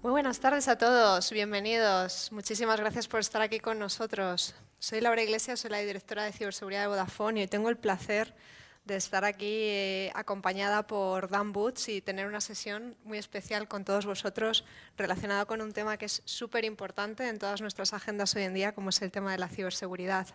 Muy buenas tardes a todos, bienvenidos. Muchísimas gracias por estar aquí con nosotros. Soy Laura Iglesias, soy la directora de ciberseguridad de Vodafone y hoy tengo el placer de estar aquí acompañada por Dan Boots y tener una sesión muy especial con todos vosotros relacionada con un tema que es súper importante en todas nuestras agendas hoy en día, como es el tema de la ciberseguridad.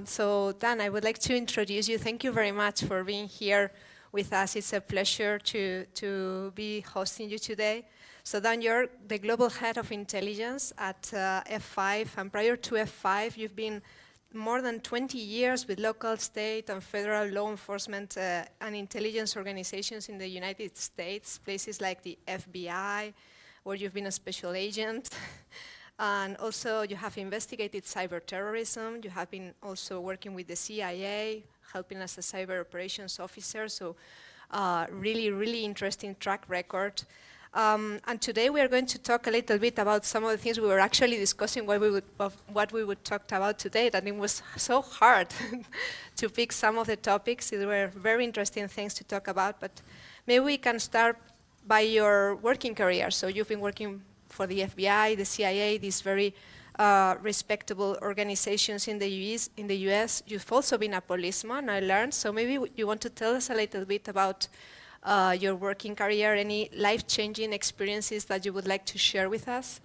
So Dan, I would like to introduce you. Thank you very much for being here with us. It's a pleasure to be hosting you today. So Dan, you're the global head of intelligence at F5, and prior to F5, you've been more than 20 years with local, state, and federal law enforcement and intelligence organizations in the United States, places like the FBI, where you've been a special agent. And also, you have investigated cyber terrorism. You have been also working with the CIA, helping as a cyber operations officer. So, really, really interesting track record. And today we are going to talk a little bit about some of the things we were actually discussing what we would talk about today, that it was so hard to pick some of the topics. There were very interesting things to talk about, but maybe we can start by your working career. So you've been working for the FBI, the CIA, these very respectable organizations in the US. You've also been a policeman, I learned, so maybe you want to tell us a little bit about your working career, any life-changing experiences that you would like to share with us?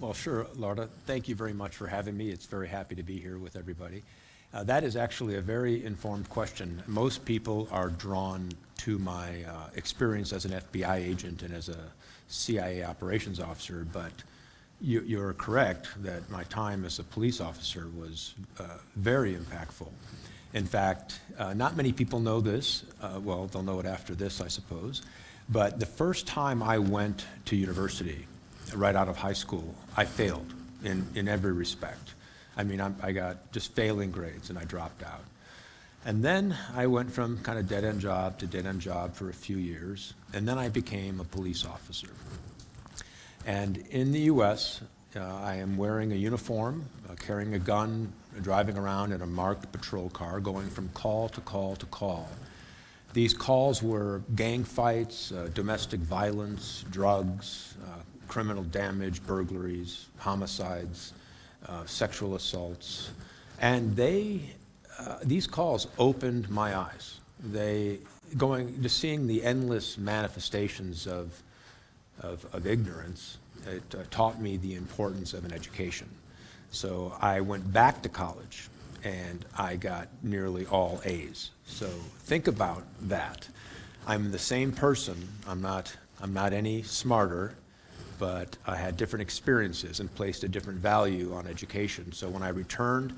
Well, sure, Laura. Thank you very much for having me. It's very happy to be here with everybody. That is actually a very informed question. Most people are drawn to my experience as an FBI agent and as a CIA operations officer, but you're correct that my time as a police officer was very impactful. In fact, not many people know this. Well, they'll know it after this, I suppose. But the first time I went to university, right out of high school, I failed in every respect. I mean, I got just failing grades and I dropped out. And then I went from kind of dead-end job to dead-end job for a few years, and then I became a police officer. And in the US, I am wearing a uniform, carrying a gun, driving around in a marked patrol car, going from call to call to call. These calls were gang fights, domestic violence, drugs, criminal damage, burglaries, homicides, sexual assaults. And these calls opened my eyes. Just seeing the endless manifestations of ignorance, it taught me the importance of an education. So I went back to college and I got nearly all A's. So think about that. I'm the same person. I'm not any smarter, but I had different experiences and placed a different value on education. So when I returned,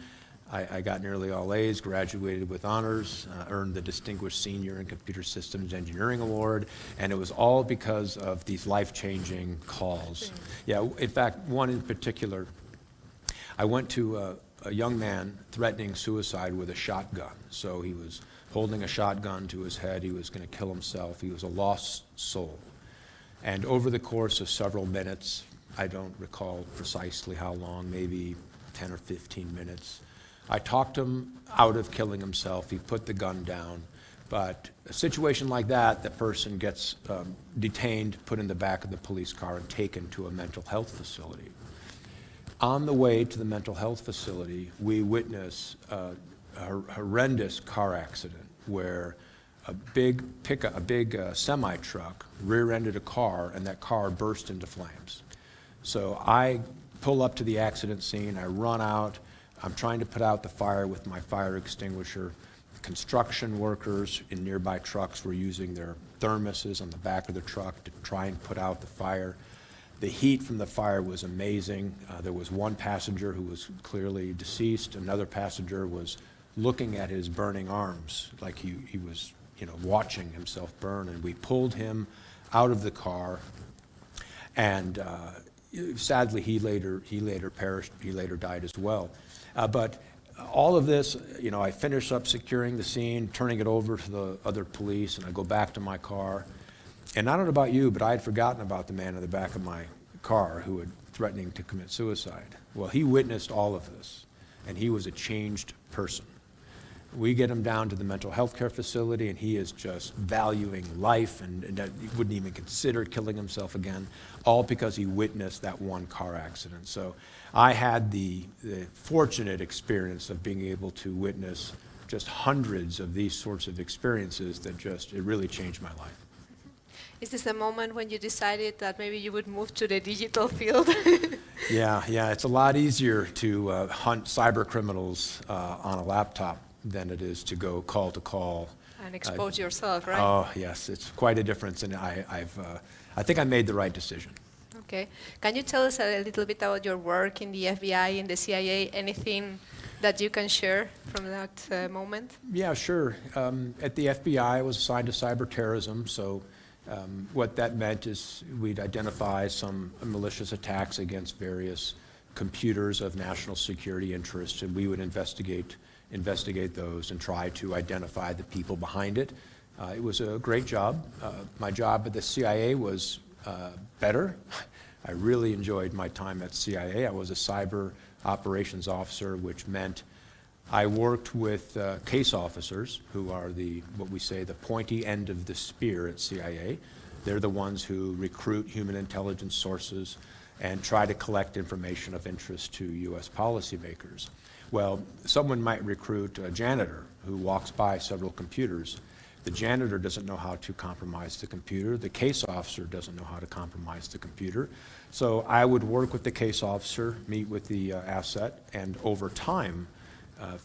I got nearly all A's, graduated with honors, earned the Distinguished Senior in Computer Systems Engineering Award, and it was all because of these life-changing calls. Yeah, in fact, one in particular, I went to a young man threatening suicide with a shotgun. So he was holding a shotgun to his head, he was going to kill himself, he was a lost soul. And over the course of several minutes, I don't recall precisely how long, maybe 10 or 15 minutes, I talked him out of killing himself. He put the gun down. But a situation like that, the person gets detained, put in the back of the police car, and taken to a mental health facility. On the way to the mental health facility, we witnessed a horrendous car accident where a big semi-truck rear-ended a car, and that car burst into flames. So I pull up to the accident scene. I run out. I'm trying to put out the fire with my fire extinguisher. Construction workers in nearby trucks were using their thermoses on the back of the truck to try and put out the fire. The heat from the fire was amazing. There was one passenger who was clearly deceased. Another passenger was looking at his burning arms like he was, watching himself burn. And we pulled him out of the car, and sadly he later perished. He later died as well. But all of this, I finish up securing the scene, turning it over to the other police, and I go back to my car. And I don't know about you, but I had forgotten about the man in the back of my car who had threatening to commit suicide. Well, he witnessed all of this, and he was a changed person. We get him down to the mental health care facility, and he is just valuing life and he wouldn't even consider killing himself again, all because he witnessed that one car accident. So I had the fortunate experience of being able to witness just hundreds of these sorts of experiences that it really changed my life. Is this the moment when you decided that maybe you would move to the digital field? Yeah, it's a lot easier to hunt cyber criminals on a laptop than it is to go call to call. And expose yourself, right? Oh, yes, it's quite a difference, and I think I made the right decision. Okay. Can you tell us a little bit about your work in the FBI, in the CIA, anything that you can share from that moment? Yeah, sure. At the FBI, I was assigned to cyber terrorism, so what that meant is we'd identify some malicious attacks against various computers of national security interest, and we would investigate those and try to identify the people behind it. It was a great job. My job at the CIA was better. I really enjoyed my time at CIA. I was a cyber operations officer, which meant I worked with case officers who are what we say, the pointy end of the spear at CIA. They're the ones who recruit human intelligence sources and try to collect information of interest to U.S. policymakers. Well, someone might recruit a janitor who walks by several computers. The janitor doesn't know how to compromise the computer. The case officer doesn't know how to compromise the computer. So I would work with the case officer, meet with the asset, and over time,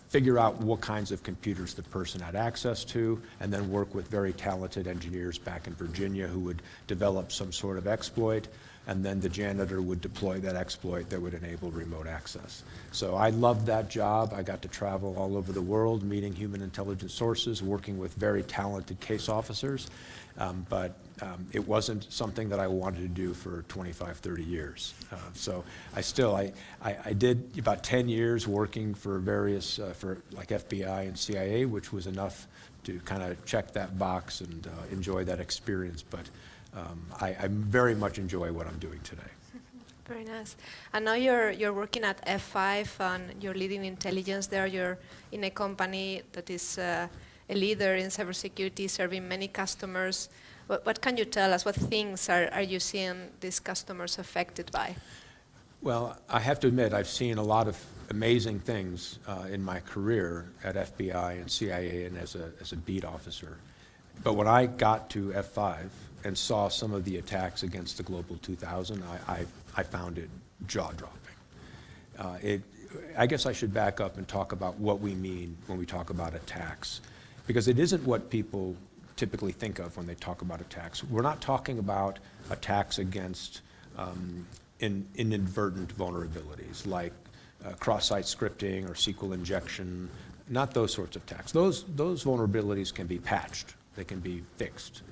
figure out what kinds of computers the person had access to, and then work with very talented engineers back in Virginia who would develop some sort of exploit, and then the janitor would deploy that exploit that would enable remote access. So I loved that job. I got to travel all over the world, meeting human intelligence sources, working with very talented case officers, but it wasn't something that I wanted to do for 25, 30 years. So I did about 10 years working for various, for like FBI and CIA, which was enough to kind of check that box and enjoy that experience. But I very much enjoy what I'm doing today. Very nice. And now you're working at F5 and you're leading intelligence there. You're in a company that is a leader in cybersecurity, serving many customers. What can you tell us? What things are you seeing these customers affected by? Well, I have to admit, I've seen a lot of amazing things in my career at FBI and CIA and as a beat officer. But when I got to F5 and saw some of the attacks against the Global 2000, I found it jaw-dropping. I guess I should back up and talk about what we mean when we talk about attacks, because it isn't what people typically think of when they talk about attacks. We're not talking about attacks against inadvertent vulnerabilities like cross-site scripting or SQL injection, not those sorts of attacks. Those vulnerabilities can be patched, they can be fixed.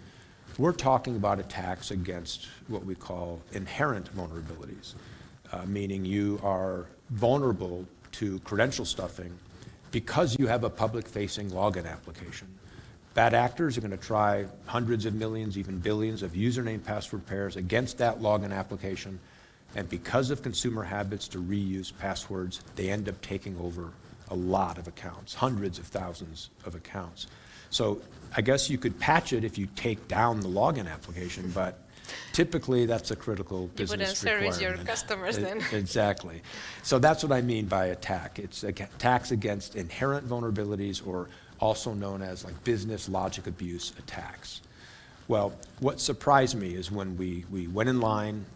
We're talking about attacks against what we call inherent vulnerabilities, meaning you are vulnerable to credential stuffing because you have a public-facing login application. Bad actors are going to try hundreds of millions, even billions of username password pairs against that login application, and because of consumer habits to reuse passwords, they end up taking over a lot of accounts, hundreds of thousands of accounts. So I guess you could patch it if you take down the login application, but typically that's a critical business requirement. You wouldn't service your customers then. Exactly. So that's what I mean by attack. It's attacks against inherent vulnerabilities, or also known as like business logic abuse attacks. Well, what surprised me is when we went in line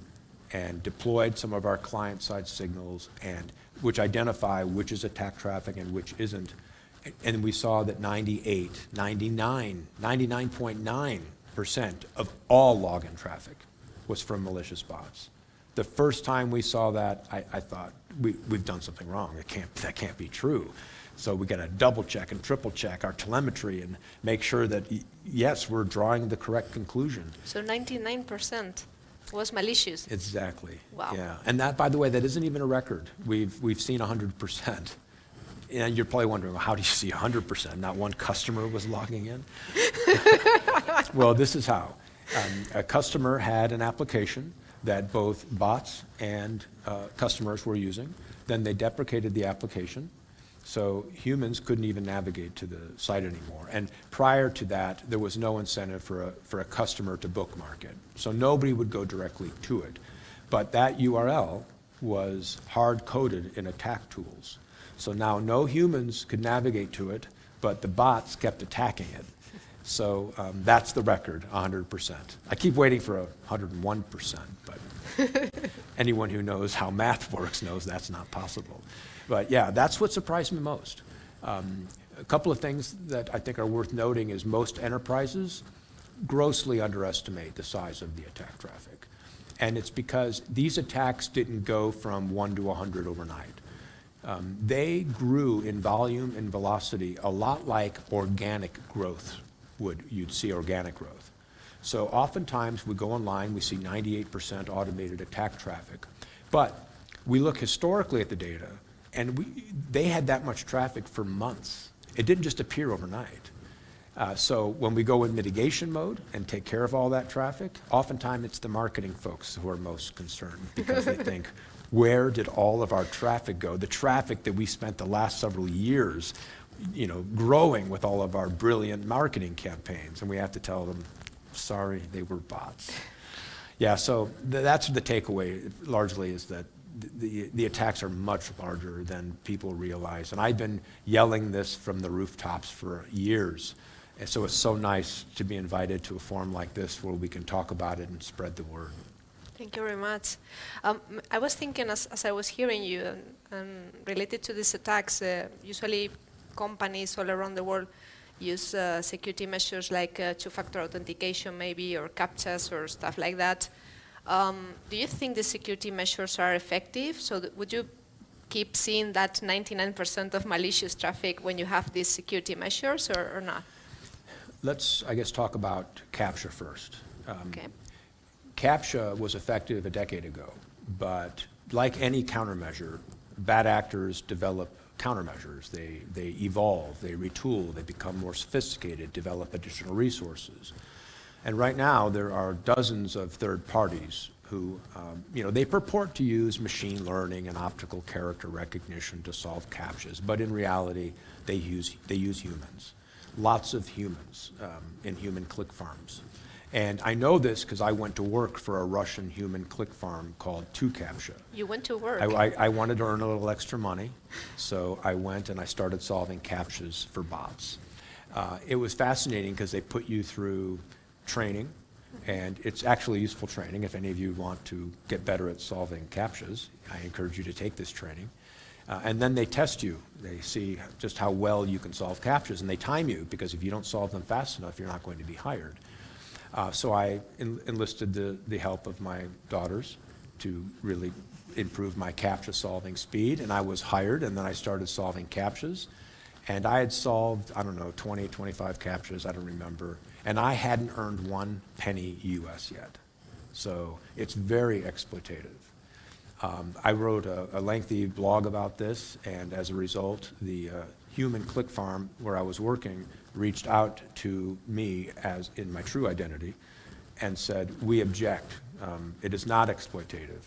and deployed some of our client-side signals, and which identify which is attack traffic and which isn't. And we saw that 99.9% of all login traffic was from malicious bots. The first time we saw that, I thought, we've done something wrong. That can't be true. So we got to double check and triple check our telemetry and make sure that, yes, we're drawing the correct conclusion. So 99% was malicious? Exactly. Wow. Yeah. And that, by the way, that isn't even a record. We've seen 100%. And you're probably wondering, well, how do you see 100%? Not one customer was logging in? Well, this is how. A customer had an application that both bots and customers were using. Then they deprecated the application, So humans couldn't even navigate to the site anymore. And prior to that, there was no incentive for a customer to bookmark it. So nobody would go directly to it. But that URL was hard-coded in attack tools. So now no humans could navigate to it, but the bots kept attacking it. So that's the record, 100%. I keep waiting for 101%, but anyone who knows how math works knows that's not possible. But yeah, that's what surprised me most. A couple of things that I think are worth noting is most enterprises grossly underestimate the size of the attack traffic. And it's because these attacks didn't go from 1 to 100 overnight. They grew in volume and velocity a lot like organic growth you'd see organic growth. So oftentimes we go online, we see 98% automated attack traffic. But we look historically at the data, and they had that much traffic for months. It didn't just appear overnight. So when we go in mitigation mode and take care of all that traffic, oftentimes it's the marketing folks who are most concerned because they think, where did all of our traffic go? The traffic that we spent the last several years, growing with all of our brilliant marketing campaigns, and we have to tell them, sorry, they were bots. Yeah, so that's the takeaway largely, is that the attacks are much larger than people realize. And I've been yelling this from the rooftops for years. And so it's so nice to be invited to a forum like this where we can talk about it and spread the word. Thank you very much. I was thinking as I was hearing you, related to these attacks, usually companies all around the world use security measures like two-factor authentication maybe, or CAPTCHAs or stuff like that. Do you think the security measures are effective? So would you keep seeing that 99% of malicious traffic when you have these security measures, or not? Let's, I guess, talk about CAPTCHA first. Okay. CAPTCHA was effective a decade ago, but like any countermeasure, bad actors develop countermeasures. They evolve, they retool, they become more sophisticated, develop additional resources. And right now, there are dozens of third parties who, they purport to use machine learning and optical character recognition to solve CAPTCHAs, but in reality, they use humans. Lots of humans in human click farms. And I know this because I went to work for a Russian human click farm called CAPTCHA. You went to work? I wanted to earn a little extra money, so I went and I started solving CAPTCHAs for bots. It was fascinating because they put you through training, and it's actually useful training. If any of you want to get better at solving CAPTCHAs, I encourage you to take this training. And then they test you. They see just how well you can solve CAPTCHAs, and they time you, because if you don't solve them fast enough, you're not going to be hired. So I enlisted the help of my daughters to really improve my CAPTCHA solving speed, and I was hired, and then I started solving CAPTCHAs. And I had solved, 20, 25 CAPTCHAs, I don't remember, and I hadn't earned 1 penny US yet. So it's very exploitative. I wrote a lengthy blog about this, and as a result, the human click farm where I was working reached out to me as in my true identity and said, we object. It is not exploitative.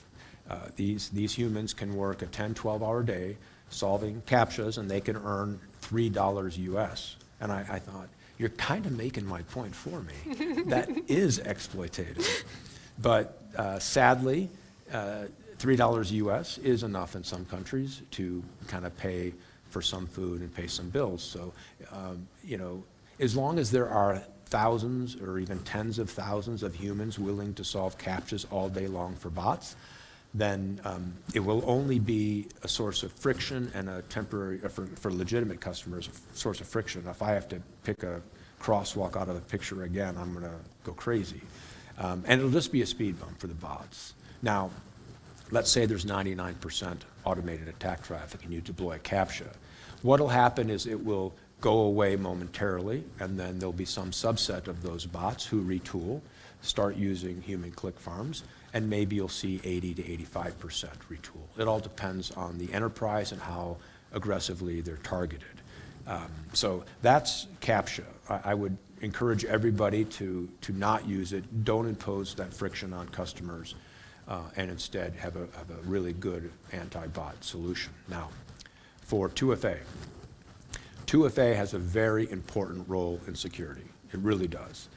These humans can work a 10, 12-hour day solving CAPTCHAs, and they can earn $3 US. And I thought, you're kind of making my point for me. That is exploitative. But sadly, $3 US is enough in some countries to kind of pay for some food and pay some bills. So, as long as there are thousands or even tens of thousands of humans willing to solve CAPTCHAs all day long for bots, then it will only be a source of friction and a temporary, for legitimate customers, a source of friction. If I have to pick a crosswalk out of the picture again, I'm going to go crazy. And it'll just be a speed bump for the bots. Now, let's say there's 99% automated attack traffic and you deploy a CAPTCHA. What'll happen is it will go away momentarily, and then there'll be some subset of those bots who retool, start using human click farms, and maybe you'll see 80 to 85% retool. It all depends on the enterprise and how aggressively they're targeted. So that's CAPTCHA. I would encourage everybody to not use it. Don't impose that friction on customers, and instead have a really good anti-bot solution. Now, for 2FA. 2FA has a very important role in security. It really does.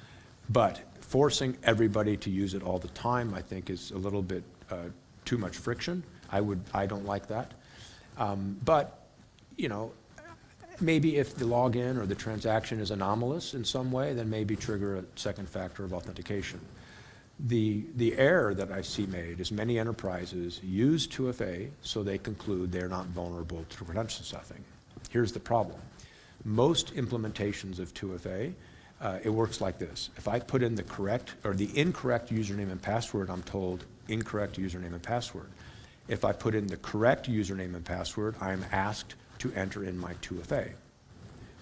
But forcing everybody to use it all the time, I think, is a little bit too much friction. I don't like that. But, you know, maybe if the login or the transaction is anomalous in some way, then maybe trigger a second factor of authentication. The error that I see made is many enterprises use 2FA so they conclude they're not vulnerable to credential stuffing. Here's the problem. Most implementations of 2FA, it works like this. If I put in the correct or the incorrect username and password, I'm told incorrect username and password. If I put in the correct username and password, I'm asked to enter in my 2FA.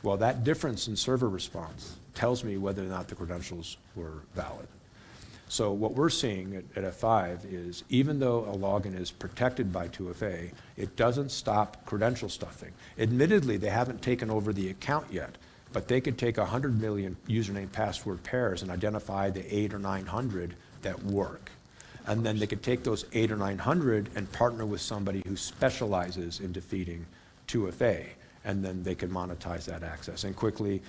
Well, that difference in server response tells me whether or not the credentials were valid. So what we're seeing at F5 is even though a login is protected by 2FA, it doesn't stop credential stuffing. Admittedly, they haven't taken over the account yet, but they could take 100 million username password pairs and identify the 800 or 900 that work. And then they could take those 800 or 900 and partner with somebody who specializes in defeating 2FA, and then they can monetize that access. And quickly,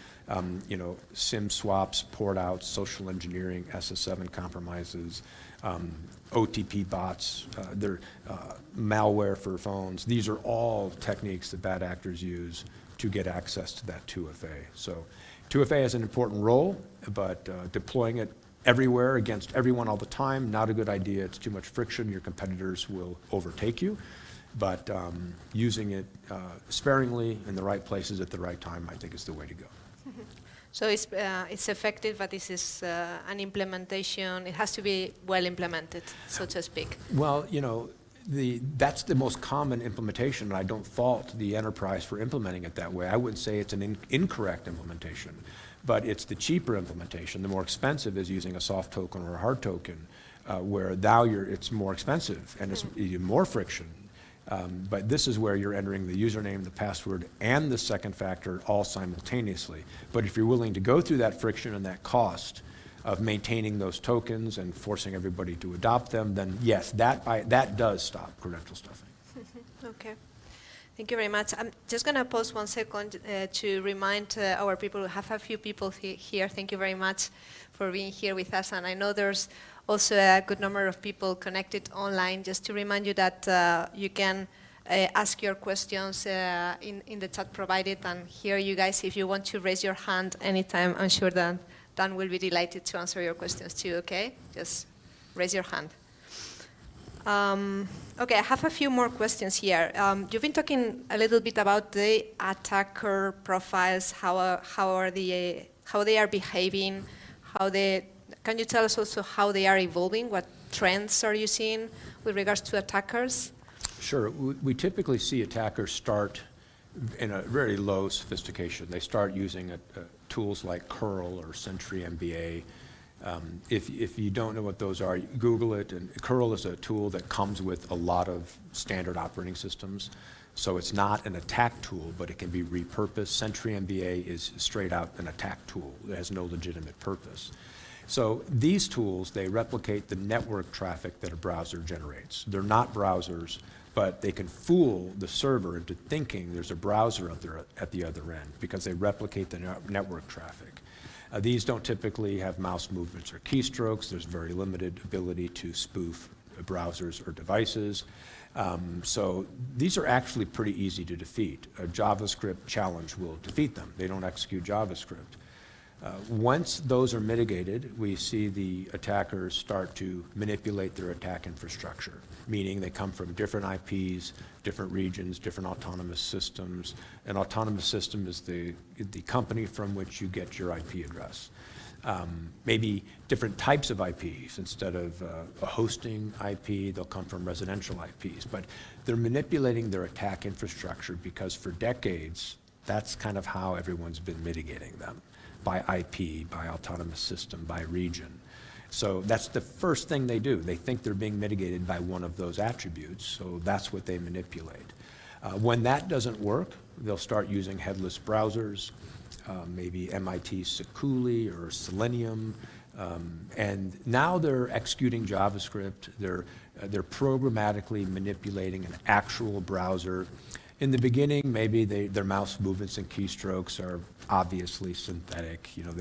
you know, SIM swaps, port outs, social engineering, SS7 compromises, OTP bots, malware for phones. These are all techniques that bad actors use to get access to that 2FA. So 2FA has an important role, but deploying it everywhere against everyone all the time, not a good idea. It's too much friction. Your competitors will overtake you. But using it sparingly in the right places at the right time, I think, is the way to go. So it's effective, but this is an implementation. It has to be well implemented, so to speak. Well, you know, that's the most common implementation, and I don't fault the enterprise for implementing it that way. I wouldn't say it's an incorrect implementation, but it's the cheaper implementation. The more expensive is using a soft token or a hard token, where now it's more expensive and it's more friction. But this is where you're entering the username, the password, and the second factor all simultaneously. But if you're willing to go through that friction and that cost of maintaining those tokens and forcing everybody to adopt them, then yes, that does stop credential stuffing. Okay. Thank you very much. I'm just going to pause 1 second to remind our people. We have a few people here. Thank you very much for being here with us. And I know there's also a good number of people connected online. Just to remind you that you can ask your questions in the chat provided. And here, you guys, if you want to raise your hand anytime, I'm sure that Dan will be delighted to answer your questions too, okay? Just raise your hand. Okay, I have a few more questions here. You've been talking a little bit about the attacker profiles, how they are behaving, can you tell us also how they are evolving? What trends are you seeing with regards to attackers? Sure. We typically see attackers start in a very low sophistication. They start using tools like curl or Sentry MBA. If you don't know what those are, Google it. And curl is a tool that comes with a lot of standard operating systems. So it's not an attack tool, but it can be repurposed. Sentry MBA is straight out an attack tool. It has no legitimate purpose. So these tools, they replicate the network traffic that a browser generates. They're not browsers, but they can fool the server into thinking there's a browser out there at the other end because they replicate the network traffic. These don't typically have mouse movements or keystrokes. There's very limited ability to spoof browsers or devices. So these are actually pretty easy to defeat. A JavaScript challenge will defeat them. They don't execute JavaScript. Once those are mitigated, we see the attackers start to manipulate their attack infrastructure, meaning they come from different IPs, different regions, different autonomous systems. An autonomous system is the company from which you get your IP address. Maybe different types of IPs. Instead of a hosting IP, they'll come from residential IPs. But they're manipulating their attack infrastructure because for decades, that's kind of how everyone's been mitigating them. By IP, by autonomous system, by region. So that's the first thing they do. They think they're being mitigated by one of those attributes, so that's what they manipulate. When that doesn't work, they'll start using headless browsers, maybe MIT Seculi or Selenium, and now they're executing JavaScript. They're programmatically manipulating an actual browser. In the beginning, maybe their mouse movements and keystrokes are obviously synthetic. You know,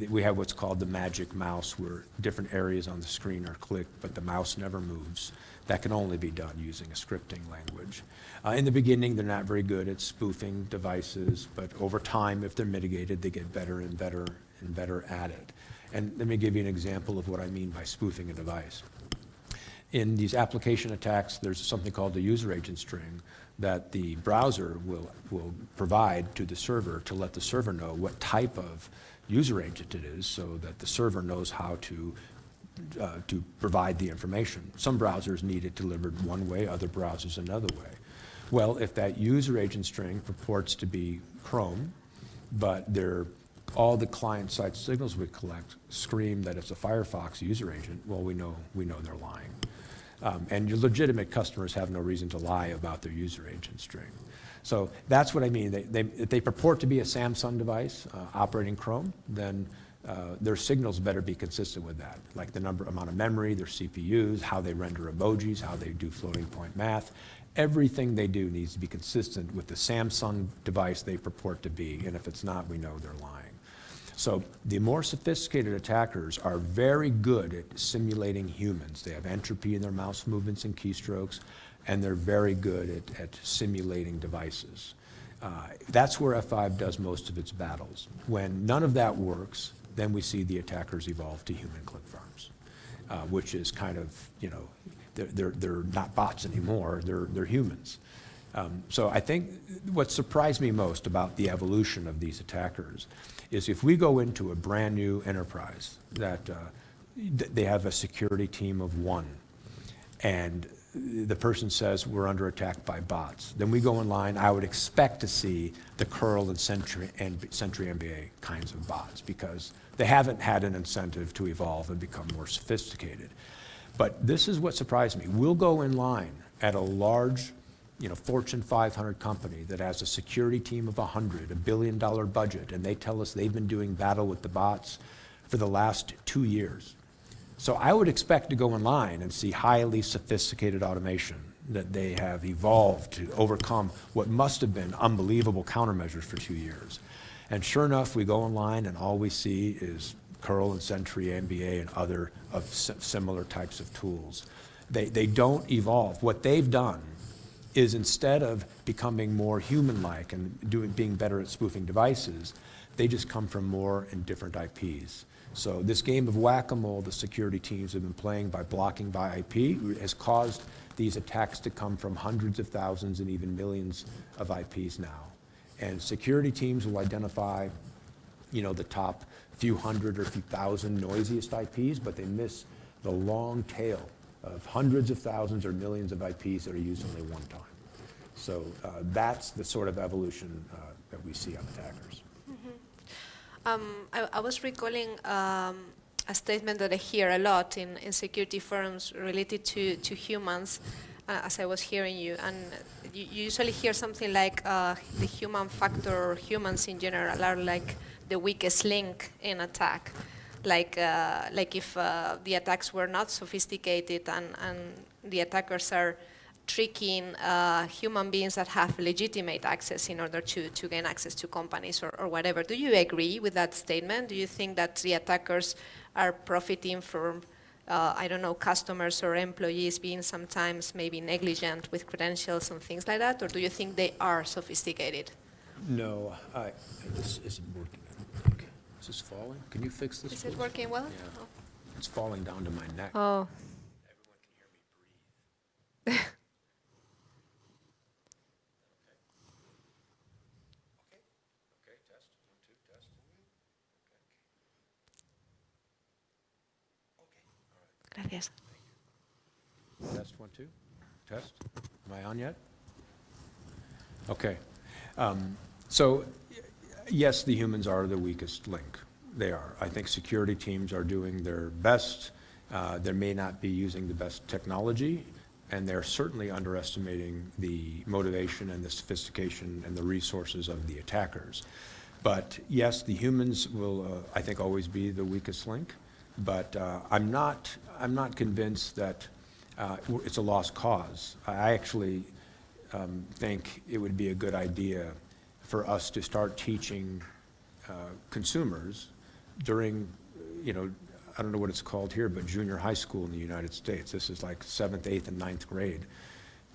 we have what's called the magic mouse, where different areas on the screen are clicked, but the mouse never moves. That can only be done using a scripting language. In the beginning, they're not very good at spoofing devices, but over time, if they're mitigated, they get better and better and better at it. And let me give you an example of what I mean by spoofing a device. In these application attacks, there's something called the user agent string that the browser will provide to the server to let the server know what type of user agent it is, so that the server knows how to provide the information. Some browsers need it delivered one way, other browsers another way. Well, if that user agent string purports to be Chrome, but all the client-side signals we collect scream that it's a Firefox user agent, well, we know they're lying. And your legitimate customers have no reason to lie about their user agent string. So that's what I mean. If they purport to be a Samsung device operating Chrome, then their signals better be consistent with that, like the amount of memory, their CPUs, how they render emojis, how they do floating point math. Everything they do needs to be consistent with the Samsung device they purport to be, and if it's not, we know they're lying. So the more sophisticated attackers are very good at simulating humans. They have entropy in their mouse movements and keystrokes, and they're very good at simulating devices. That's where F5 does most of its battles. When none of that works, then we see the attackers evolve to human click farms, which is kind of, you know, they're not bots anymore, they're humans. So I think what surprised me most about the evolution of these attackers is if we go into a brand new enterprise that they have a security team of one, and the person says we're under attack by bots, then we go in line, I would expect to see the curl and Sentry MBA kinds of bots, because they haven't had an incentive to evolve and become more sophisticated. But this is what surprised me. We'll go in line at a large, you know, Fortune 500 company that has a security team of 100, $1 billion budget, and they tell us they've been doing battle with the bots for the last 2 years. So I would expect to go in line and see highly sophisticated automation that they have evolved to overcome what must have been unbelievable countermeasures for 2 years. And sure enough, we go in line and all we see is curl and Sentry MBA and other of similar types of tools. They don't evolve. What they've done is, instead of becoming more human-like and being better at spoofing devices, they just come from more and different IPs. So this game of whack-a-mole the security teams have been playing by blocking by IP has caused these attacks to come from hundreds of thousands and even millions of IPs now. And security teams will identify, you know, the top few hundred or few thousand noisiest IPs, but they miss the long tail of hundreds of thousands or millions of IPs that are used only one time. So that's the sort of evolution that we see on attackers. I was recalling a statement that I hear a lot in security firms related to humans as I was hearing you. And you usually hear something like the human factor, or humans in general, are like the weakest link in attack. Like if the attacks were not sophisticated and the attackers are tricking human beings that have legitimate access in order to gain access to companies or whatever. Do you agree with that statement? Do you think that the attackers are profiting from, I don't know, customers or employees being sometimes maybe negligent with credentials and things like that? Or do you think they are sophisticated? No, this isn't working. Is this falling? Can you fix this? Is it working well? Yeah. Oh. It's falling down to my neck. Oh. Everyone can hear me breathe. Okay, test, 1, 2, test. Okay, all right. Gracias. Test, 1, 2, test. Am I on yet? Okay. So, yes, the humans are the weakest link. They are. I think security teams are doing their best. They may not be using the best technology, and they're certainly underestimating the motivation and the sophistication and the resources of the attackers. But yes, the humans will, I think, always be the weakest link. But I'm not convinced that it's a lost cause. I actually think it would be a good idea for us to start teaching consumers during, I don't know what it's called here, but junior high school in the United States. This is like 7th, 8th, and 9th grade.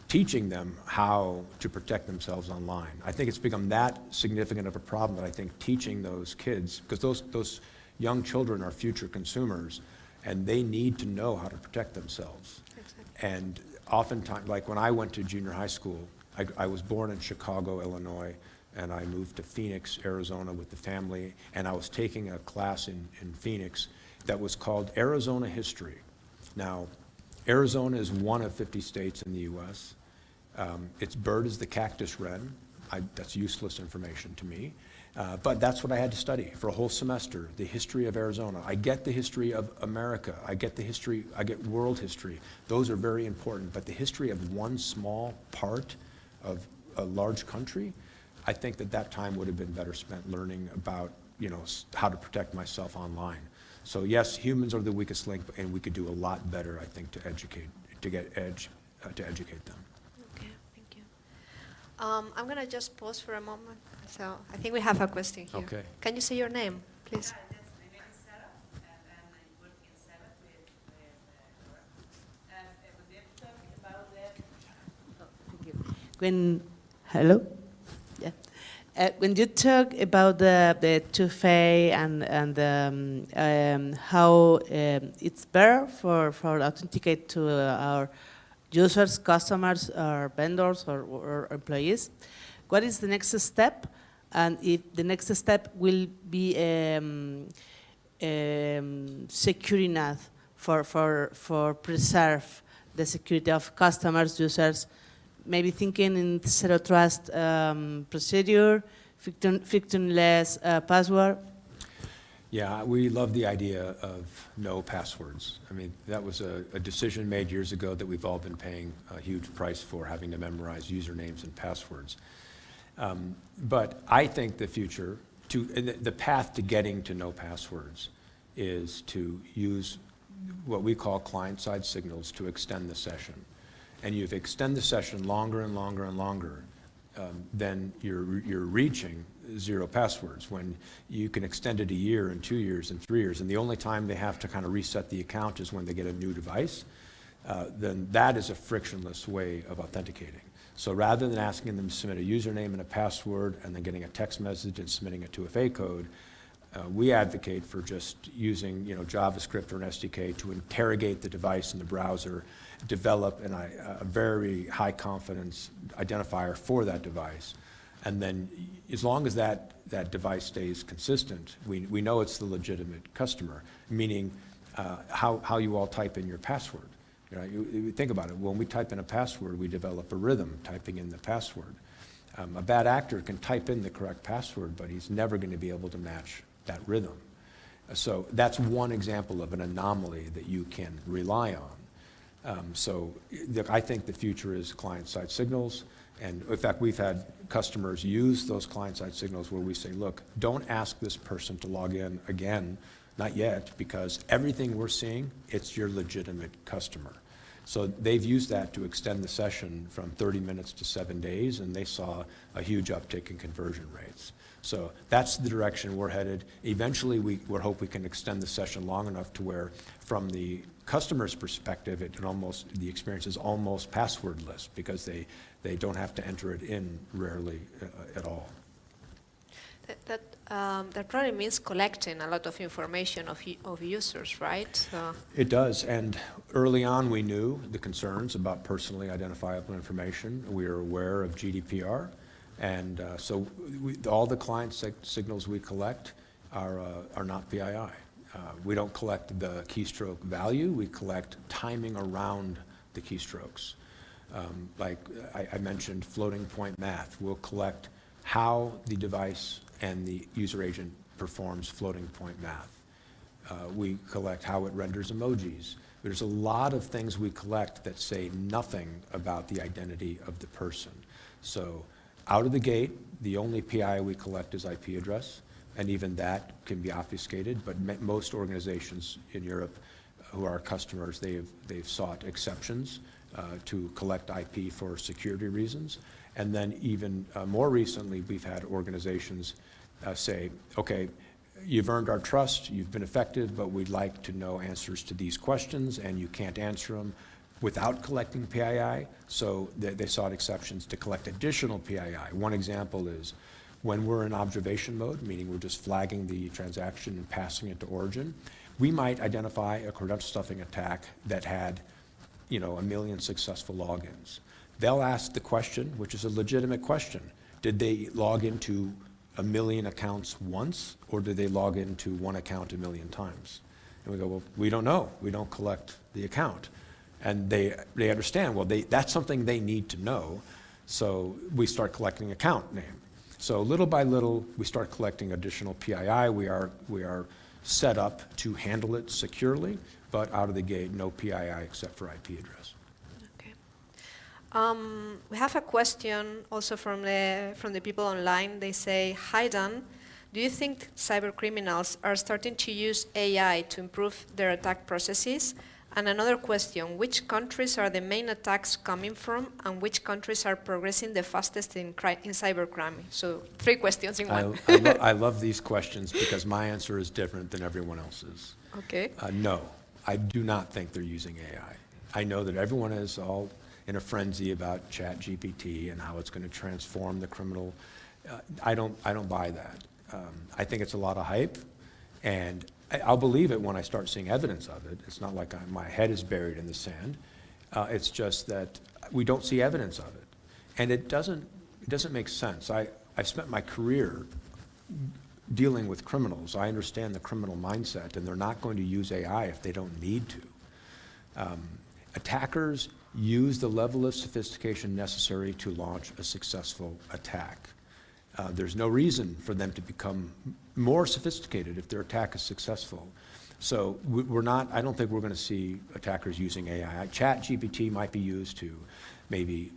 Teaching them how to protect themselves online. I think it's become that significant of a problem that I think teaching those kids, because those young children are future consumers, and they need to know how to protect themselves. Exactly. And oftentimes, like when I went to junior high school, I was born in Chicago, Illinois, and I moved to Phoenix, Arizona with the family, and I was taking a class in Phoenix that was called Arizona History. Now, Arizona is one of 50 states in the U.S. Its bird is the cactus wren. That's useless information to me. But that's what I had to study for a whole semester, the history of Arizona. I get the history of America. I get world history. Those are very important. But the history of one small part of a large country, I think that time would have been better spent learning about, how to protect myself online. So yes, humans are the weakest link, and we could do a lot better, I think, to educate them. Okay, thank you. I'm going to just pause for a moment. So I think we have a question here. Okay. Can you say your name, please? Yes, my name is Sarah, and I'm working in Covert with Laura. And we have talked about when you talk about the two-phase and how it's better for authenticate to our users, customers, or vendors, or employees, what is the next step? And if the next step will be secure enough for preserve the security of customers, users, maybe thinking in zero trust procedure, victimless password. Yeah, we love the idea of no passwords. I mean, that was a decision made years ago that we've all been paying a huge price for, having to memorize usernames and passwords. But I think the future, the path to getting to no passwords is to use what we call client-side signals to extend the session. And you extend the session longer and longer and longer, then you're reaching zero passwords. When you can extend it a year and 2 years and 3 years, and the only time they have to kind of reset the account is when they get a new device, then that is a frictionless way of authenticating. So rather than asking them to submit a username and a password and then getting a text message and submitting a 2FA code, we advocate for just using JavaScript or an SDK to interrogate the device in the browser, develop a very high confidence identifier for that device. And then as long as that device stays consistent, we know it's the legitimate customer, meaning how you all type in your password. You think about it. When we type in a password, we develop a rhythm typing in the password. A bad actor can type in the correct password, but he's never going to be able to match that rhythm. So that's one example of an anomaly that you can rely on. I think the future is client-side signals. And in fact, we've had customers use those client-side signals where we say, look, don't ask this person to log in again, not yet, because everything we're seeing, it's your legitimate customer. So they've used that to extend the session from 30 minutes to 7 days, and they saw a huge uptick in conversion rates. So that's the direction we're headed. Eventually, we hope we can extend the session long enough to where, from the customer's perspective, the experience is almost passwordless because they don't have to enter it in rarely at all. That probably means collecting a lot of information of users, right? So. It does, and early on we knew the concerns about personally identifiable information. We are aware of GDPR, and so all the client signals we collect are not PII. We don't collect the keystroke value, we collect timing around the keystrokes. Like I mentioned floating point math. We'll collect how the device and the user agent performs floating point math. We collect how it renders emojis. There's a lot of things we collect that say nothing about the identity of the person. So out of the gate, the only PI we collect is IP address, and even that can be obfuscated, but most organizations in Europe who are customers, they've sought exceptions to collect IP for security reasons. And then even more recently, we've had organizations say, okay, you've earned our trust, you've been effective, but we'd like to know answers to these questions, and you can't answer them without collecting PII, so they sought exceptions to collect additional PII. One example is when we're in observation mode, meaning we're just flagging the transaction and passing it to origin, we might identify a credential stuffing attack that had, 1 million successful logins. They'll ask the question, which is a legitimate question, did they log into 1 million accounts once, or did they log into one account 1 million times? And we go, well, we don't know. We don't collect the account. And they understand, well, that's something they need to know, so we start collecting account name. So little by little, we start collecting additional PII. We are set up to handle it securely, but out of the gate, no PII except for IP address. Okay. We have a question also from the people online. They say, hi Dan, do you think cyber criminals are starting to use AI to improve their attack processes? And another question, which countries are the main attacks coming from, and which countries are progressing the fastest in cybercrime? So 3 questions in one. I love these questions because my answer is different than everyone else's. Okay. No, I do not think they're using AI. I know that everyone is all in a frenzy about ChatGPT and how it's going to transform the criminal. I don't buy that. I think it's a lot of hype, and I'll believe it when I start seeing evidence of it. It's not like my head is buried in the sand. It's just that we don't see evidence of it. And it doesn't make sense. I've spent my career dealing with criminals. I understand the criminal mindset, and they're not going to use AI if they don't need to. Attackers use the level of sophistication necessary to launch a successful attack. There's no reason for them to become more sophisticated if their attack is successful. So I don't think we're going to see attackers using AI. ChatGPT might be used to maybe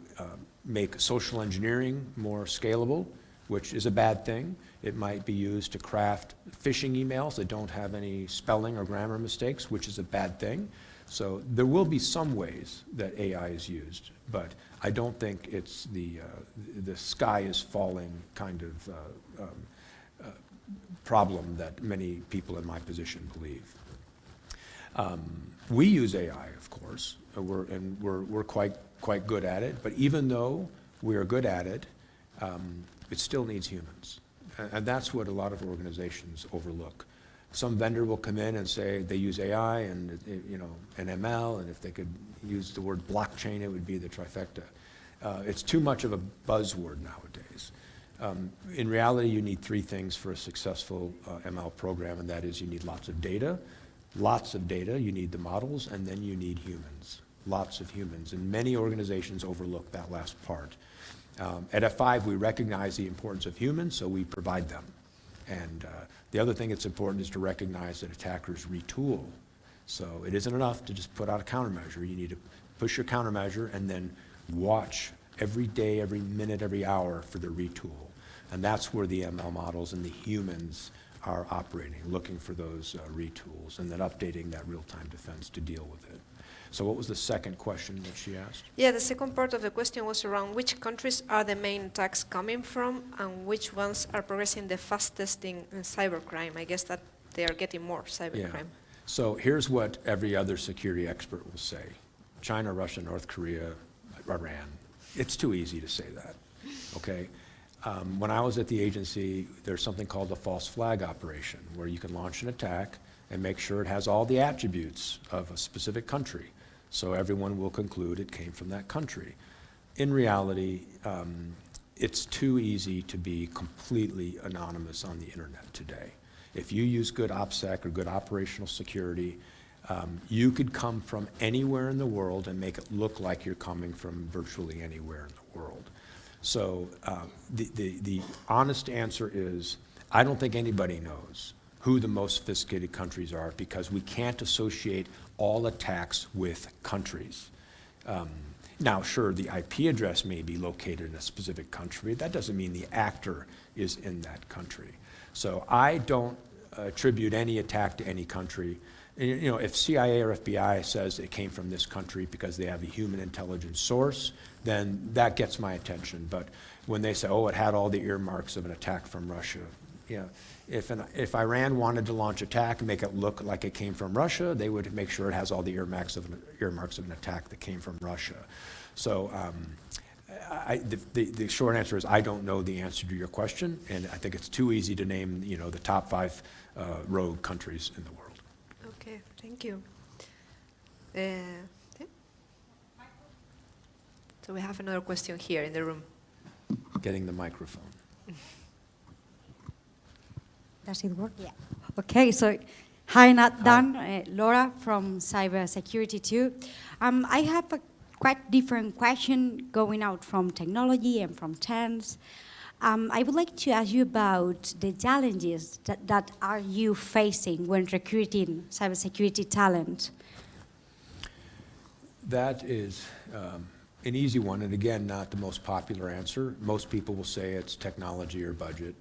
make social engineering more scalable, which is a bad thing. It might be used to craft phishing emails that don't have any spelling or grammar mistakes, which is a bad thing. So there will be some ways that AI is used, but I don't think it's the sky is falling kind of problem that many people in my position believe. We use AI, of course, we're quite good at it, but even though we are good at it, it still needs humans. And that's what a lot of organizations overlook. Some vendor will come in and say they use AI and and ML, and if they could use the word blockchain, it would be the trifecta. It's too much of a buzzword nowadays. In reality, you need 3 things for a successful ML program, and that is you need lots of data, you need the models, and then you need humans, lots of humans. And many organizations overlook that last part. At F5, we recognize the importance of humans, so we provide them. And the other thing that's important is to recognize that attackers retool. So it isn't enough to just put out a countermeasure. You need to push your countermeasure and then watch every day, every minute, every hour for the retool. And that's where the ML models and the humans are operating, looking for those retools and then updating that real-time defense to deal with it. So what was the second question that she asked? Yeah, the second part of the question was around which countries are the main attacks coming from and which ones are progressing the fastest in cybercrime. I guess that they are getting more cybercrime. Yeah. So here's what every other security expert will say. China, Russia, North Korea, Iran. It's too easy to say that, okay? When I was at the agency, there's something called the false flag operation, where you can launch an attack and make sure it has all the attributes of a specific country. So everyone will conclude it came from that country. In reality, it's too easy to be completely anonymous on the internet today. If you use good OPSEC or good operational security, you could come from anywhere in the world and make it look like you're coming from virtually anywhere in the world. So the honest answer is, I don't think anybody knows who the most sophisticated countries are because we can't associate all attacks with countries. Now, sure, the IP address may be located in a specific country. That doesn't mean the actor is in that country. So I don't attribute any attack to any country. You know, if CIA or FBI says it came from this country because they have a human intelligence source, then that gets my attention. But when they say, oh, it had all the earmarks of an attack from Russia, you know, if Iran wanted to launch attack and make it look like it came from Russia, they would make sure it has all the earmarks of an attack that came from Russia. So the short answer is I don't know the answer to your question, and I think it's too easy to name, you know, the top 5 rogue countries in the world. Okay, thank you. So we have another question here in the room. Getting the microphone. Does it work? Yeah. Okay, so hi, Dan, Laura from Cybersecurity too. I have a quite different question going out from technology and from trends. I would like to ask you about the challenges that are you facing when recruiting cybersecurity talent? That is an easy one, and again, not the most popular answer. Most people will say it's technology or budget.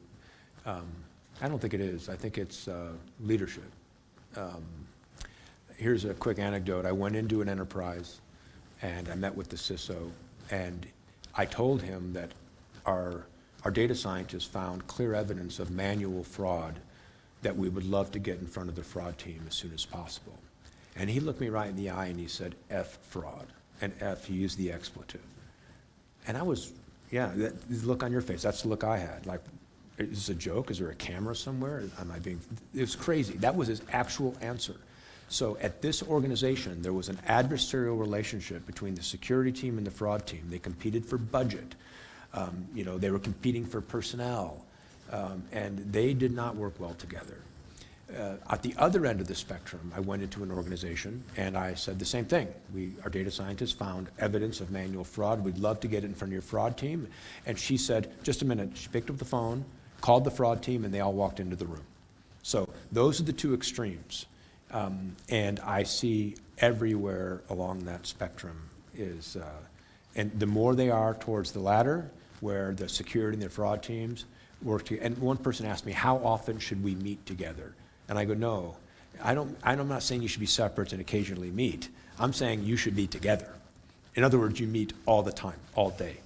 I don't think it is. I think it's leadership. Here's a quick anecdote. I went into an enterprise and I met with the CISO, and I told him that our data scientists found clear evidence of manual fraud that we would love to get in front of the fraud team as soon as possible. And he looked me right in the eye and he said, F fraud. And F, he used the expletive. And I was, yeah, the look on your face, that's the look I had. Like, is this a joke? Is there a camera somewhere? Am I being, it was crazy. That was his actual answer. So at this organization, there was an adversarial relationship between the security team and the fraud team. They competed for budget. You know, they were competing for personnel. And they did not work well together. At the other end of the spectrum, I went into an organization and I said the same thing. Our data scientists found evidence of manual fraud. We'd love to get it in front of your fraud team. And she said, just a minute. She picked up the phone, called the fraud team, and they all walked into the room. So those are the two extremes. And I see everywhere along that spectrum is, and the more they are towards the latter, where the security and the fraud teams work together. And one person asked me, how often should we meet together? And I go, no, I'm not saying you should be separate and occasionally meet. I'm saying you should be together. In other words, you meet all the time, all day.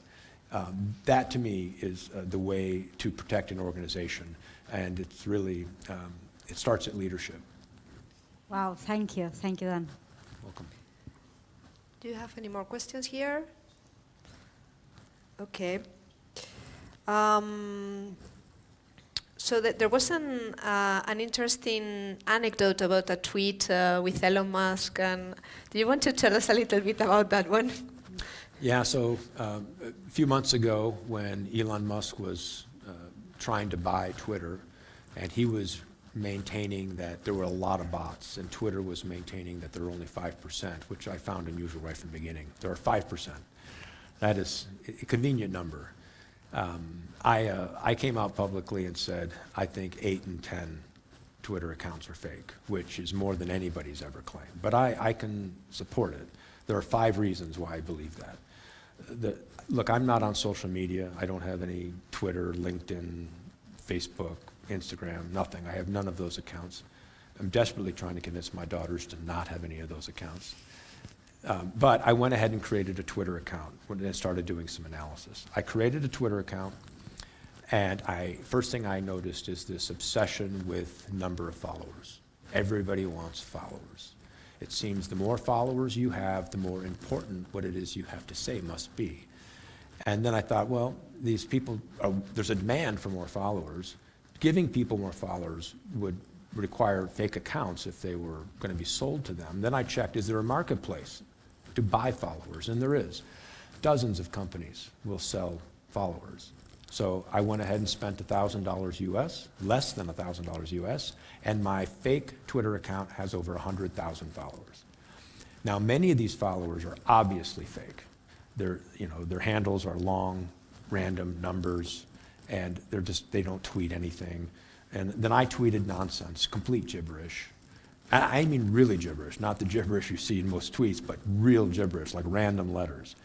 That to me is the way to protect an organization. And it's really, it starts at leadership. Wow, thank you. Thank you, Dan. Welcome. Do you have any more questions here? Okay. So there was an interesting anecdote about a tweet with Elon Musk, and do you want to tell us a little bit about that one? Yeah, so a few months ago when Elon Musk was trying to buy Twitter, and he was maintaining that there were a lot of bots, and Twitter was maintaining that there were only 5%, which I found unusual right from the beginning. There are 5%. That is a convenient number. I came out publicly and said, I think 8 in 10 Twitter accounts are fake, which is more than anybody's ever claimed. But I can support it. There are 5 reasons why I believe that. Look, I'm not on social media. I don't have any Twitter, LinkedIn, Facebook, Instagram, nothing. I have none of those accounts. I'm desperately trying to convince my daughters to not have any of those accounts. But I went ahead and created a Twitter account when I started doing some analysis. I created a Twitter account, and first thing I noticed is this obsession with number of followers. Everybody wants followers. It seems the more followers you have, the more important what it is you have to say must be. And then I thought, well, these people, there's a demand for more followers. Giving people more followers would require fake accounts if they were going to be sold to them. Then I checked, is there a marketplace to buy followers? And there is. Dozens of companies will sell followers. So I went ahead and spent $1,000 US, less than $1,000 US, and my fake Twitter account has over 100,000 followers. Now, many of these followers are obviously fake. Their handles are long, random numbers, and they don't tweet anything. And then I tweeted nonsense, complete gibberish. I mean really gibberish, not the gibberish you see in most tweets, but real gibberish, like random letters.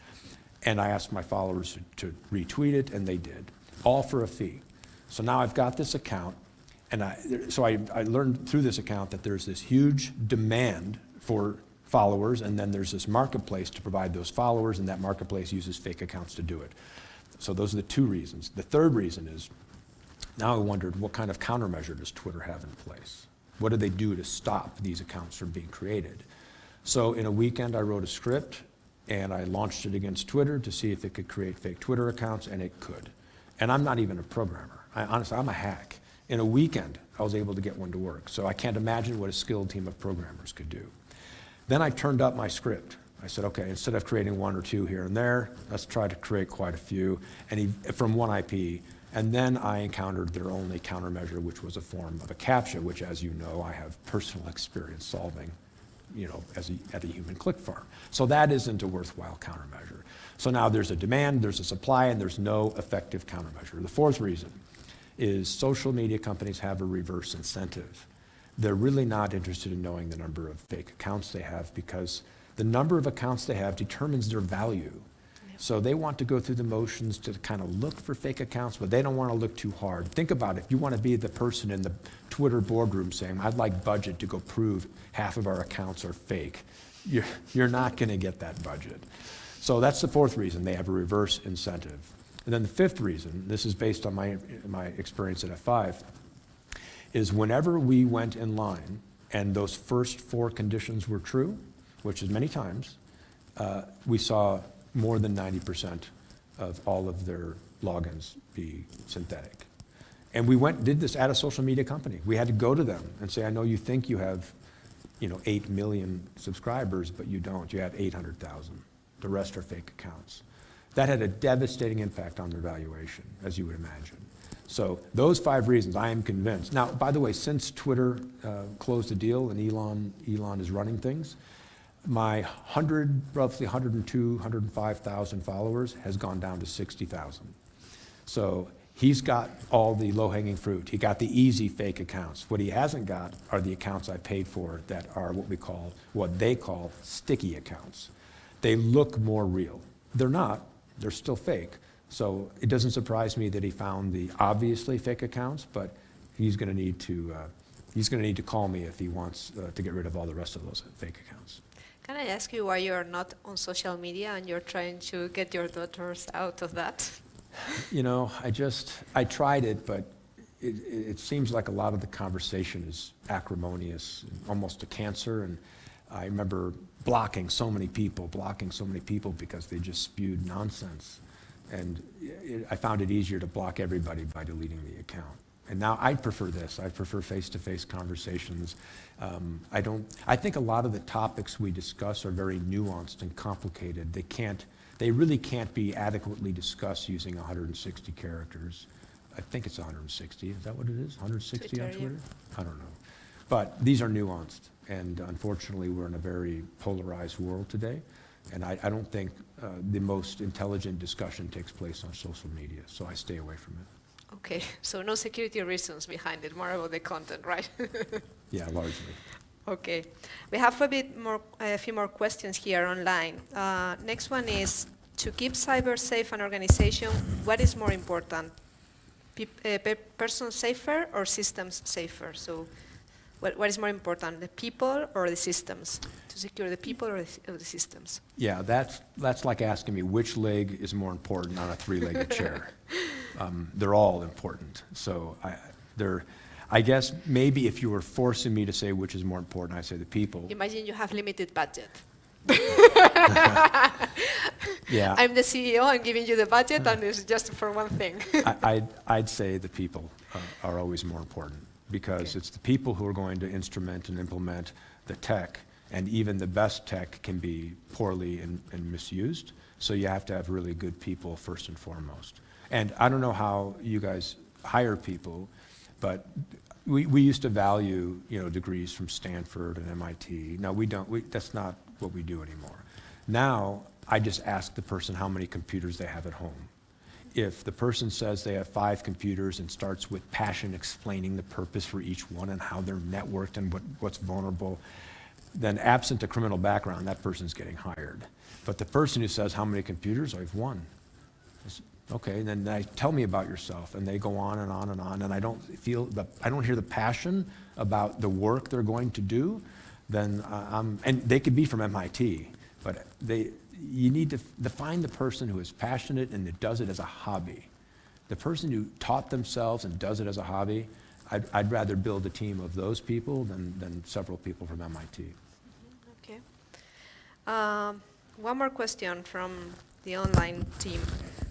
And I asked my followers to retweet it, and they did, all for a fee. So now I've got this account, So I learned through this account that there's this huge demand for followers, and then there's this marketplace to provide those followers, and that marketplace uses fake accounts to do it. So those are the two reasons. The third reason is, now I wondered, what kind of countermeasure does Twitter have in place? What do they do to stop these accounts from being created? So in a weekend, I wrote a script, and I launched it against Twitter to see if it could create fake Twitter accounts, and it could. And I'm not even a programmer. Honestly, I'm a hack. In a weekend, I was able to get one to work. So I can't imagine what a skilled team of programmers could do. Then I turned up my script. I said, okay, instead of creating one or two here and there, let's try to create quite a few, and from one IP. And then I encountered their only countermeasure, which was a form of a CAPTCHA, which, as you know, I have personal experience solving, at a human click farm. So that isn't a worthwhile countermeasure. So now there's a demand, there's a supply, and there's no effective countermeasure. The fourth reason is social media companies have a reverse incentive. They're really not interested in knowing the number of fake accounts they have, because the number of accounts they have determines their value. So they want to go through the motions to kind of look for fake accounts, but they don't want to look too hard. Think about it. If you want to be the person in the Twitter boardroom saying, I'd like budget to go prove half of our accounts are fake, you're not going to get that budget. So that's the fourth reason. They have a reverse incentive. And then the fifth reason, this is based on my experience at F5, is whenever we went in line and those first 4 conditions were true, which is many times, we saw more than 90% of all of their logins be synthetic. And we did this at a social media company. We had to go to them and say, I know you think you have 8 million subscribers, but you don't. You have 800,000. The rest are fake accounts. That had a devastating impact on their valuation, as you would imagine. So those 5 reasons, I am convinced. Now, by the way, since Twitter closed the deal and Elon is running things, my roughly 102, 105,000 followers has gone down to 60,000. So he's got all the low-hanging fruit. He got the easy fake accounts. What he hasn't got are the accounts I paid for that are what they call sticky accounts. They look more real. They're not. They're still fake. So it doesn't surprise me that he found the obviously fake accounts, but he's going to need to call me if he wants to get rid of all the rest of those fake accounts. Can I ask you why you're not on social media and you're trying to get your daughters out of that? I tried it, but it seems like a lot of the conversation is acrimonious, almost a cancer. And I remember blocking so many people because they just spewed nonsense. And I found it easier to block everybody by deleting the account. And now I prefer this. I prefer face-to-face conversations. I think a lot of the topics we discuss are very nuanced and complicated. They really can't be adequately discussed using 160 characters. I think it's 160. Is that what it is? 160 on Twitter? I don't know. But these are nuanced. And unfortunately, we're in a very polarized world today. And I don't think the most intelligent discussion takes place on social media. So I stay away from it. Okay, so no security reasons behind it, more about the content, right? Yeah, largely. Okay, we have a few more questions here online. Next one is, to keep cyber safe an organization, what is more important? Persons safer or systems safer? So what is more important, the people or the systems? To secure the people or the systems? Yeah, that's like asking me which leg is more important on a 3-legged chair. They're all important. So I guess maybe if you were forcing me to say which is more important, I'd say the people. Imagine you have limited budget. Yeah. I'm the CEO, I'm giving you the budget, and it's just for one thing. I'd say the people are always more important, because it's the people who are going to instrument and implement the tech, and even the best tech can be poorly and misused. So you have to have really good people first and foremost. And I don't know how you guys hire people, but we used to value degrees from Stanford and MIT. No, we don't. That's not what we do anymore. Now I just ask the person how many computers they have at home. If the person says they have 5 computers and starts with passion explaining the purpose for each one and how they're networked and what's vulnerable, then absent a criminal background, that person's getting hired. But the person who says how many computers, I have 1. Okay, and then tell me about yourself, and they go on and on and on, and I don't hear the passion about the work they're going to do, then and they could be from MIT, but you need to find the person who is passionate and that does it as a hobby. The person who taught themselves and does it as a hobby, I'd rather build a team of those people than several people from MIT. Okay. One more question from the online team.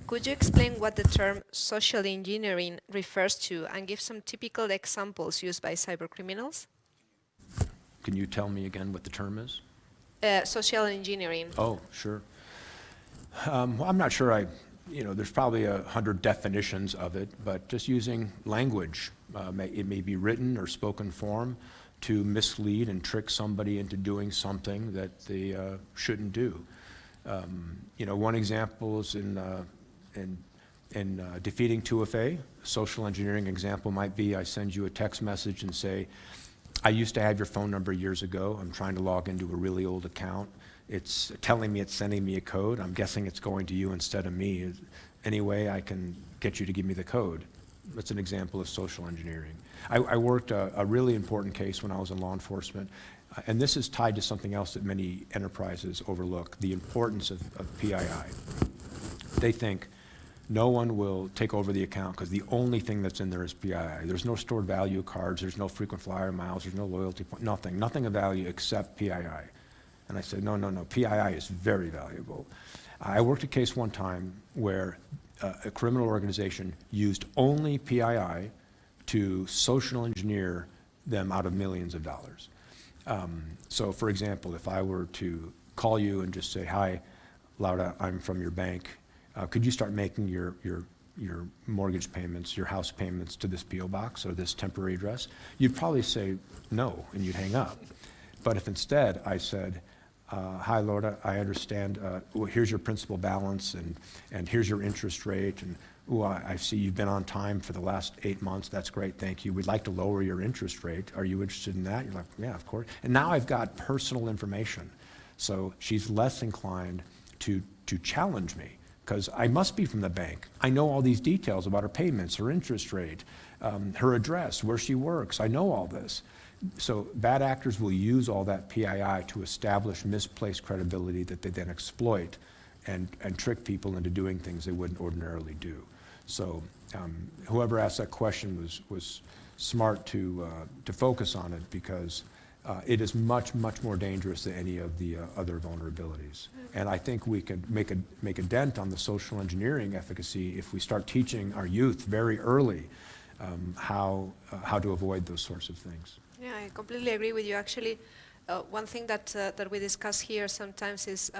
Could you explain what the term social engineering refers to and give some typical examples used by cybercriminals? Can you tell me again what the term is? Social engineering. Oh, sure. Well, I'm not sure there's probably 100 definitions of it, but just using language, it may be written or spoken form to mislead and trick somebody into doing something that they shouldn't do. One example is in defeating 2FA. A social engineering example might be I send you a text message and say, I used to have your phone number years ago. I'm trying to log into a really old account. It's telling me it's sending me a code. I'm guessing it's going to you instead of me. Any way I can get you to give me the code. That's an example of social engineering. I worked a really important case when I was in law enforcement, and this is tied to something else that many enterprises overlook, the importance of PII. They think no one will take over the account because the only thing that's in there is PII. There's no stored value cards, there's no frequent flyer miles, there's no loyalty point, nothing of value except PII. And I said, no, PII is very valuable. I worked a case one time where a criminal organization used only PII to social engineer them out of millions of dollars. So for example, if I were to call you and just say, hi, Laura, I'm from your bank. Could you start making your mortgage payments, your house payments to this P.O. box or this temporary address? You'd probably say no, and you'd hang up. But if instead I said, hi, Laura, I understand, well, here's your principal balance, and here's your interest rate, and I see you've been on time for the last 8 months. That's great, thank you. We'd like to lower your interest rate. Are you interested in that? You're like, yeah, of course. And now I've got personal information. So she's less inclined to challenge me, because I must be from the bank. I know all these details about her payments, her interest rate, her address, where she works. I know all this. So bad actors will use all that PII to establish misplaced credibility that they then exploit and trick people into doing things they wouldn't ordinarily do. So whoever asked that question was smart to focus on it, because it is much more dangerous than any of the other vulnerabilities. And I think we could make a dent on the social engineering efficacy if we start teaching our youth very early how to avoid those sorts of things. Yeah, I completely agree with you. Actually, one thing that we discuss here sometimes is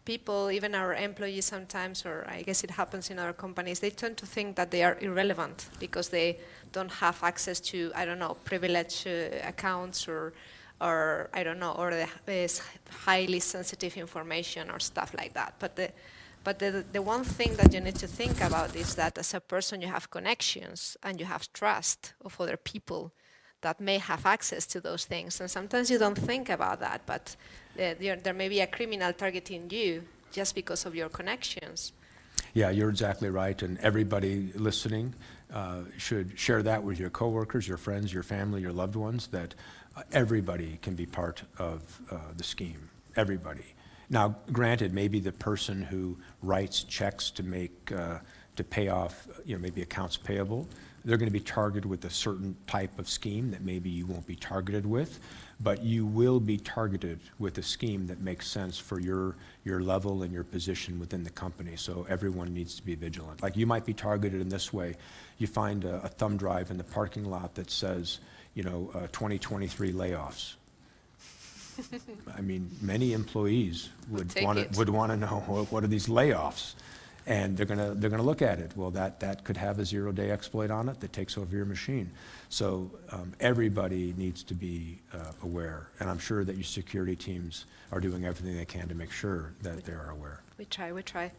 people, even our employees sometimes, or I guess it happens in other companies, they tend to think that they are irrelevant because they don't have access to, I don't know, privileged accounts or I don't know, or the highly sensitive information or stuff like that. But the one thing that you need to think about is that as a person you have connections and you have trust of other people that may have access to those things. And sometimes you don't think about that, but there may be a criminal targeting you just because of your connections. Yeah, you're exactly right, and everybody listening should share that with your coworkers, your friends, your family, your loved ones, that everybody can be part of the scheme, everybody. Now, granted, maybe the person who writes checks to pay off, maybe accounts payable, they're going to be targeted with a certain type of scheme that maybe you won't be targeted with, but you will be targeted with a scheme that makes sense for your level and your position within the company. So everyone needs to be vigilant. Like, you might be targeted in this way. You find a thumb drive in the parking lot that says, 2023 layoffs. I mean, many employees would want to know, what are these layoffs? And they're gonna look at it. Well, that could have a zero-day exploit on it that takes over your machine. So everybody needs to be aware, and I'm sure that your security teams are doing everything they can to make sure that they are aware. We try.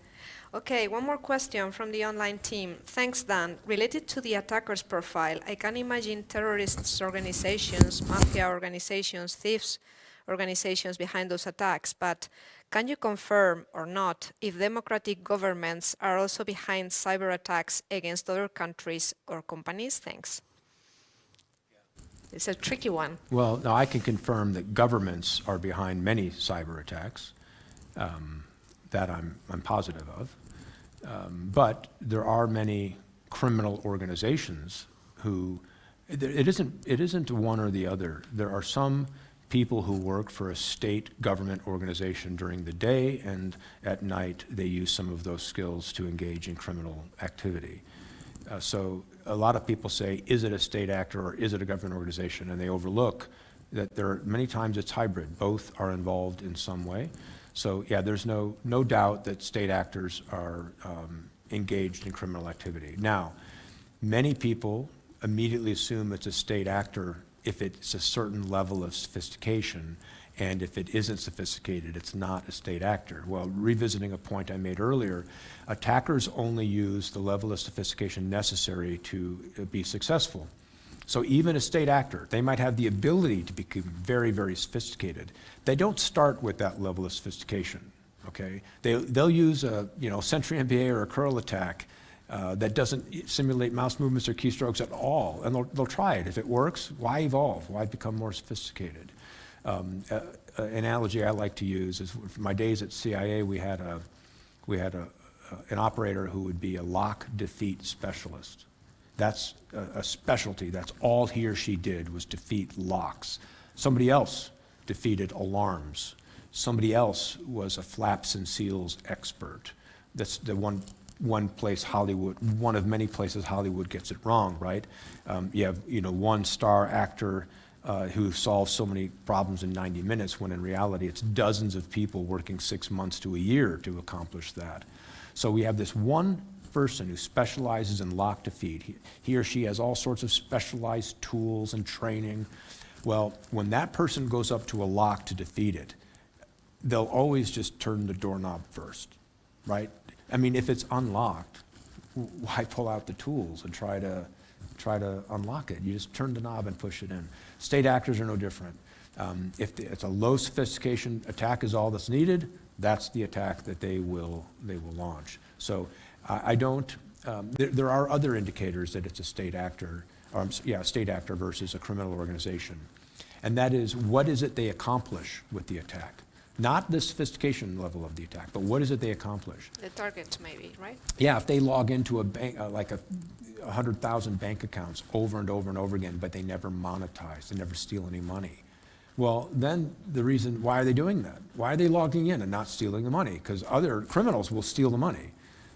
Okay, one more question from the online team. Thanks, Dan. Related to the attacker's profile, I can imagine terrorists' organizations, mafia organizations, thieves, organizations behind those attacks, but can you confirm or not if democratic governments are also behind cyber attacks against other countries or companies? Thanks. It's a tricky one. Well, now I can confirm that governments are behind many cyber attacks. That I'm positive of. But there are many criminal organizations who, it isn't one or the other. There are some people who work for a state government organization during the day, and at night they use some of those skills to engage in criminal activity. So a lot of people say, is it a state actor or is it a government organization? And they overlook that many times it's hybrid. Both are involved in some way. So yeah, there's no doubt that state actors are engaged in criminal activity. Now, many people immediately assume it's a state actor if it's a certain level of sophistication, and if it isn't sophisticated, it's not a state actor. Well, revisiting a point I made earlier, attackers only use the level of sophistication necessary to be successful. So even a state actor, they might have the ability to become very, very sophisticated. They don't start with that level of sophistication, okay? They'll use a Sentry MBA or a curl attack that doesn't simulate mouse movements or keystrokes at all, and they'll try it. If it works, why evolve? Why become more sophisticated? An analogy I like to use is, for my days at CIA, we had an operator who would be a lock defeat specialist. That's a specialty. That's all he or she did, was defeat locks. Somebody else defeated alarms. Somebody else was a flaps and seals expert. That's the one place Hollywood, one of many places Hollywood gets it wrong, right? You have one star actor who solves so many problems in 90 minutes, when in reality it's dozens of people working 6 months to a year to accomplish that. So we have this one person who specializes in lock defeat. He or she has all sorts of specialized tools and training. Well, when that person goes up to a lock to defeat it, they'll always just turn the doorknob first, right? I mean, if it's unlocked, why pull out the tools and try to unlock it? You just turn the knob and push it in. State actors are no different. If it's a low sophistication attack is all that's needed, that's the attack that they will launch. So I don't, there are other indicators that it's a state actor, state actor versus a criminal organization. And that is, what is it they accomplish with the attack? Not the sophistication level of the attack, but what is it they accomplish? The target, maybe, right? Yeah, if they log into a bank, like 100,000 bank accounts over and over and over again, but they never monetize, they never steal any money. Well, then the reason, why are they doing that? Why are they logging in and not stealing the money? Because other criminals will steal the money.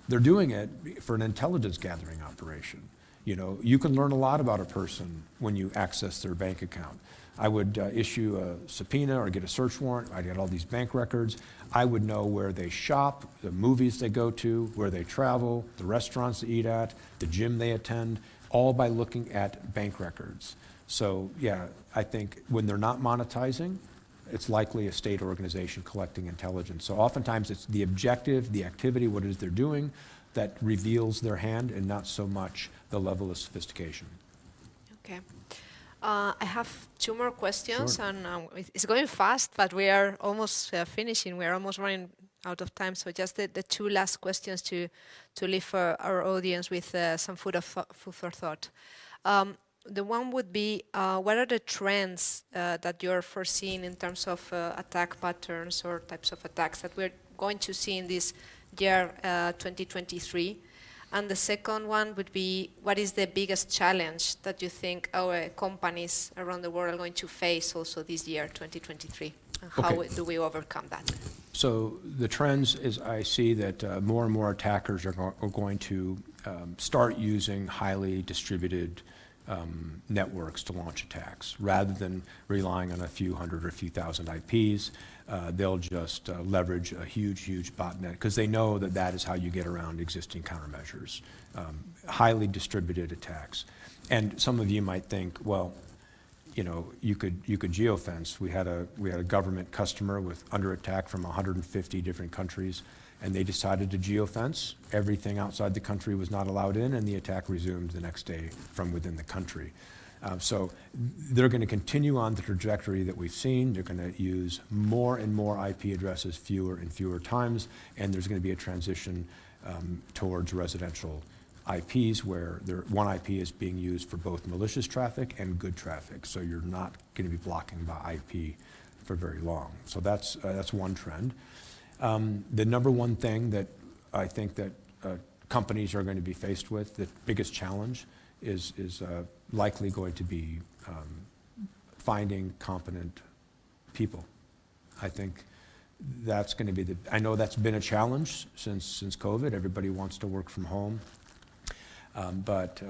They're doing it for an intelligence gathering operation. You can learn a lot about a person when you access their bank account. I would issue a subpoena or get a search warrant. I'd get all these bank records. I would know where they shop, the movies they go to, where they travel, the restaurants they eat at, the gym they attend, all by looking at bank records. So yeah, I think when they're not monetizing, it's likely a state organization collecting intelligence. So oftentimes it's the objective, the activity, what it is they're doing, that reveals their hand, and not so much the level of sophistication. Okay. I have 2 more questions, Sure. and it's going fast, but we are almost finishing. We are almost running out of time, so just the 2 last questions to leave our audience with some food for thought. The one would be, what are the trends that you're foreseeing in terms of attack patterns or types of attacks that we're going to see in this year 2023? And the second one would be, what is the biggest challenge that you think our companies around the world are going to face also this year, 2023? And how do we overcome that? So the trends is, I see that more and more attackers are going to start using highly distributed networks to launch attacks. Rather than relying on a few hundred or a few thousand IPs, they'll just leverage a huge botnet, because they know that that is how you get around existing countermeasures. Highly distributed attacks. And some of you might think, well, you could geofence. We had a government customer with under attack from 150 different countries, and they decided to geofence. Everything outside the country was not allowed in, and the attack resumed the next day from within the country. So they're going to continue on the trajectory that we've seen. They're going to use more and more IP addresses fewer and fewer times, and there's going to be a transition towards residential IPs where one IP is being used for both malicious traffic and good traffic. So you're not going to be blocking by IP for very long. So that's one trend. The number one thing that I think that companies are going to be faced with, the biggest challenge, is likely going to be finding competent people. I think that's going to be I know that's been a challenge since COVID. Everybody wants to work from home. But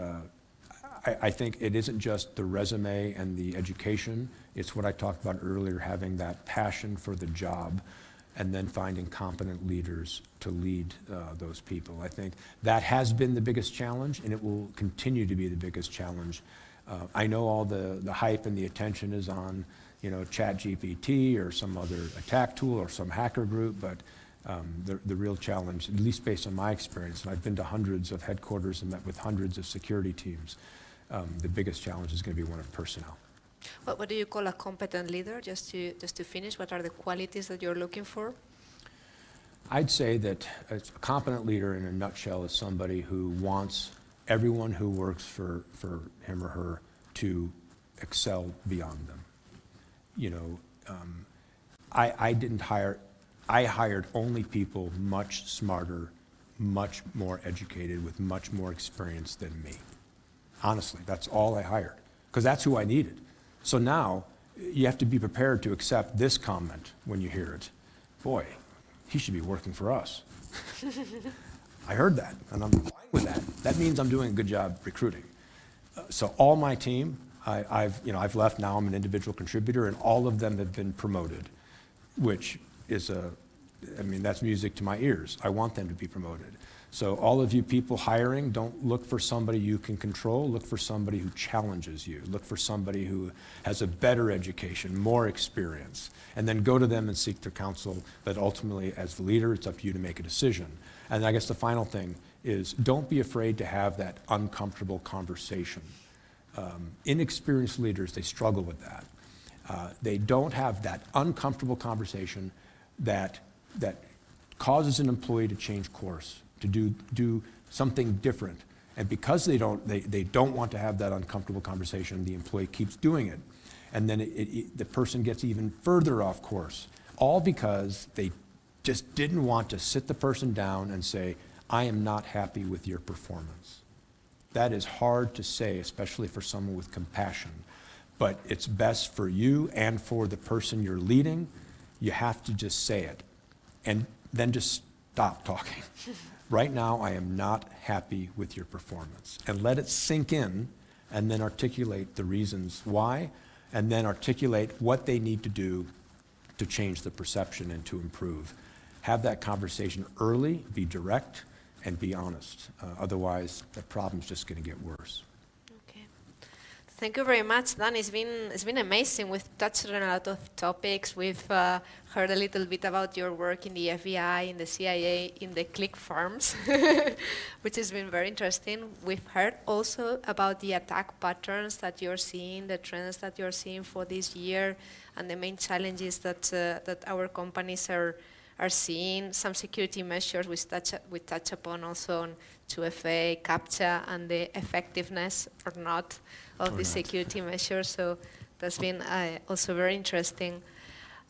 I think it isn't just the resume and the education. It's what I talked about earlier, having that passion for the job and then finding competent leaders to lead those people. I think that has been the biggest challenge, and it will continue to be the biggest challenge. I know all the hype and the attention is on, ChatGPT or some other attack tool or some hacker group, but the real challenge, at least based on my experience, and I've been to hundreds of headquarters and met with hundreds of security teams, the biggest challenge is going to be one of personnel. What do you call a competent leader? Just to finish, what are the qualities that you're looking for? I'd say that a competent leader in a nutshell is somebody who wants everyone who works for him or her to excel beyond them. I hired only people much smarter, much more educated, with much more experience than me. Honestly, that's all I hired, because that's who I needed. So now, you have to be prepared to accept this comment when you hear it. Boy, he should be working for us. I heard that, and I'm fine with that. That means I'm doing a good job recruiting. So all my team, I've left now, I'm an individual contributor, and all of them have been promoted, which is that's music to my ears. I want them to be promoted. So all of you people hiring, don't look for somebody you can control, look for somebody who challenges you. Look for somebody who has a better education, more experience, and then go to them and seek their counsel. But ultimately, as the leader, it's up to you to make a decision. And I guess the final thing is, don't be afraid to have that uncomfortable conversation. Inexperienced leaders, they struggle with that. They don't have that uncomfortable conversation that causes an employee to change course, to do something different. And because they don't want to have that uncomfortable conversation, the employee keeps doing it. And then the person gets even further off course, all because they just didn't want to sit the person down and say, I am not happy with your performance. That is hard to say, especially for someone with compassion. But it's best for you and for the person you're leading. You have to just say it, and then just stop talking. Right now, I am not happy with your performance. And let it sink in, and then articulate the reasons why, and then articulate what they need to do to change the perception and to improve. Have that conversation early, be direct, and be honest. Otherwise, the problem's just going to get worse. Okay. Thank you very much, Dan. It's been amazing. We've touched on a lot of topics. We've heard a little bit about your work in the FBI, in the CIA, in the click farms, which has been very interesting. We've heard also about the attack patterns that you're seeing, the trends that you're seeing for this year, and the main challenges that our companies are seeing. Some security measures we touch upon also on 2FA, CAPTCHA, and the effectiveness or not of the security measures. So that's been also very interesting.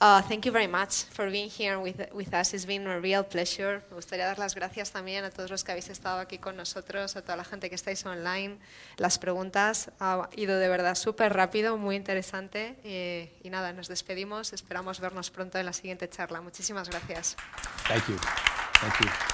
Thank you very much for being here with us. It's been a real pleasure. Me gustaría dar las gracias también a todos los que habéis estado aquí con nosotros, a toda la gente que estáis online. Las preguntas han ido de verdad súper rápido, muy interesante. Y nada, nos despedimos. Esperamos vernos pronto en la siguiente charla. Muchísimas gracias. Thank you. Thank you.